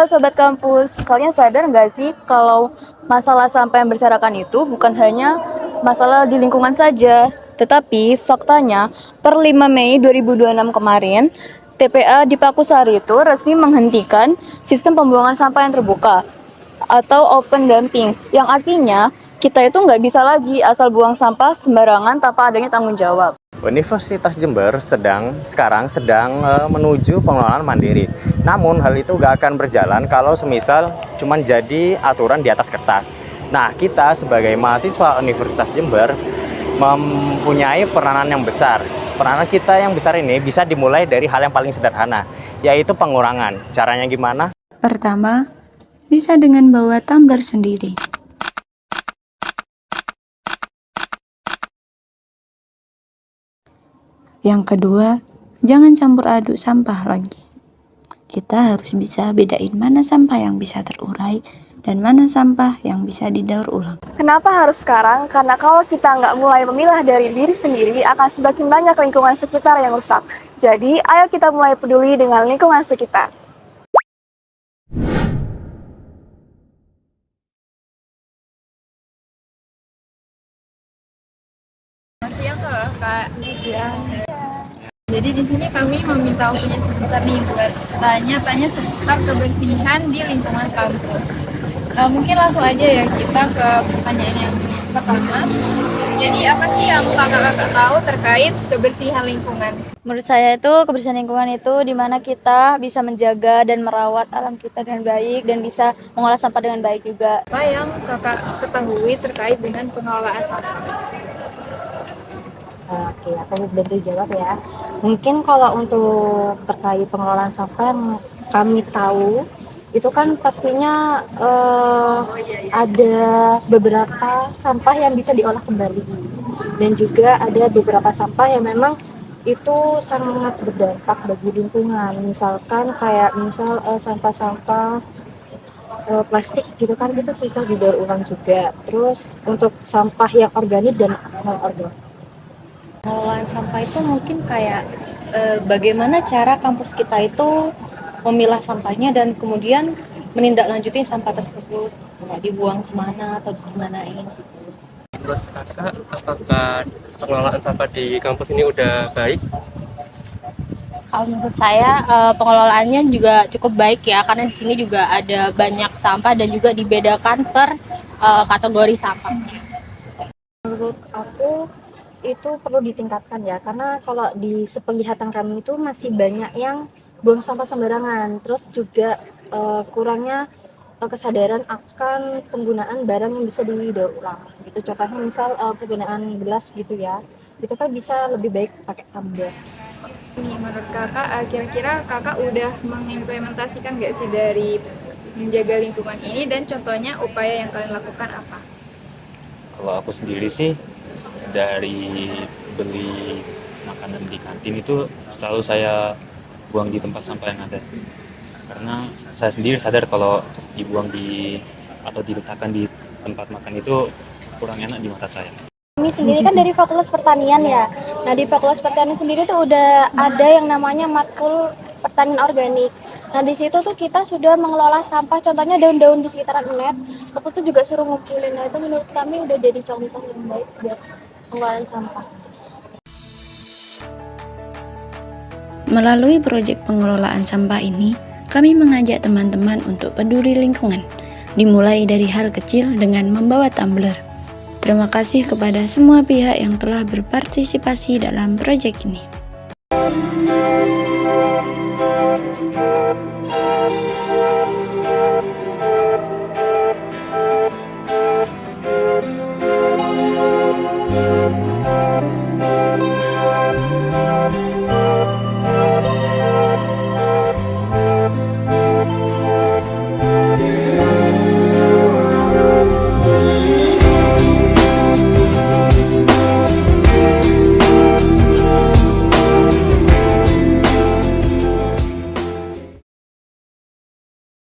Halo Sobat Kampus, kalian sadar nggak sih kalau masalah sampah yang berserakan itu bukan hanya masalah di lingkungan saja, tetapi faktanya per 5 Mei 2026 kemarin, TPA di Pakusari itu resmi menghentikan sistem pembuangan sampah yang terbuka atau open dumping, yang artinya kita itu nggak bisa lagi asal buang sampah sembarangan tanpa adanya tanggung jawab. Universitas Jember sekarang sedang menuju pengelolaan mandiri. Namun hal itu gak akan berjalan kalau semisal cuman jadi aturan di atas kertas. Nah, kita sebagai mahasiswa Universitas Jember mempunyai peranan yang besar. Peranan kita yang besar ini bisa dimulai dari hal yang paling sederhana, yaitu pengurangan. Caranya gimana? Pertama, bisa dengan bawa tumbler sendiri. Yang kedua, jangan campur aduk sampah lagi. Kita harus bisa bedain mana sampah yang bisa terurai dan mana sampah yang bisa didaur ulang. Kenapa harus sekarang? Karena kalau kita nggak mulai memilah dari diri sendiri, akan semakin banyak lingkungan sekitar yang rusak. Jadi, ayo kita mulai peduli dengan lingkungan sekitar. Siang Kak. Siang. Jadi di sini kami meminta opini seputar nih buat tanya-tanya seputar kebersihan di lingkungan kampus. Mungkin langsung aja ya kita ke pertanyaan yang pertama. Jadi apa sih yang kakak-kakak tahu terkait kebersihan lingkungan? Menurut saya itu kebersihan lingkungan itu dimana kita bisa menjaga dan merawat alam kita dengan baik dan bisa mengolah sampah dengan baik juga. Apa yang kakak ketahui terkait dengan pengelolaan sampah? Oke, aku bantu jawab ya. Mungkin kalau untuk terkait pengelolaan sampah yang kami tahu, itu kan pastinya ada beberapa sampah yang bisa diolah kembali. Dan juga ada beberapa sampah yang memang itu sangat berdampak bagi lingkungan. Misalkan kayak sampah-sampah plastik gitu kan, itu susah didaur ulang juga. Terus untuk sampah yang organik dan non-organik. Pengelolaan sampah itu mungkin kayak bagaimana cara kampus kita itu memilah sampahnya dan kemudian menindaklanjuti sampah tersebut, nggak dibuang kemana atau dimanain. Menurut kakak, apakah pengelolaan sampah di kampus ini udah baik? Kalau menurut saya pengelolaannya juga cukup baik ya, karena di sini juga ada banyak sampah dan juga dibedakan per kategori sampah. Menurut aku itu perlu ditingkatkan ya, karena kalau di sepenglihatan kami itu masih banyak yang buang sampah sembarangan. Terus juga kurangnya kesadaran akan penggunaan barang yang bisa didaur ulang gitu. Contohnya misal penggunaan gelas gitu ya, itu kan bisa lebih baik pakai tumbler. Nih, menurut kakak, kira-kira kakak udah mengimplementasikan nggak sih dari menjaga lingkungan ini, dan contohnya upaya yang kalian lakukan apa? Kalau aku sendiri sih, dari beli makanan di kantin itu selalu saya buang di tempat sampah yang ada, karena saya sendiri sadar kalau dibuang atau diletakkan di tempat makan itu kurang enak di mata saya. Kami sendiri kan dari Fakultas Pertanian ya. Nah, di Fakultas Pertanian sendiri tuh udah ada yang namanya matkul pertanian organik. Nah, di situ tuh kita sudah mengelola sampah, contohnya daun-daun di sekitaran UNED. Waktu itu juga suruh ngumpulin. Nah, itu menurut kami udah jadi contoh yang baik buat pengelolaan sampah. Melalui proyek pengelolaan sampah ini, kami mengajak teman-teman untuk peduli lingkungan, dimulai dari hal kecil dengan membawa tumbler. Terima kasih kepada semua pihak yang telah berpartisipasi dalam proyek ini.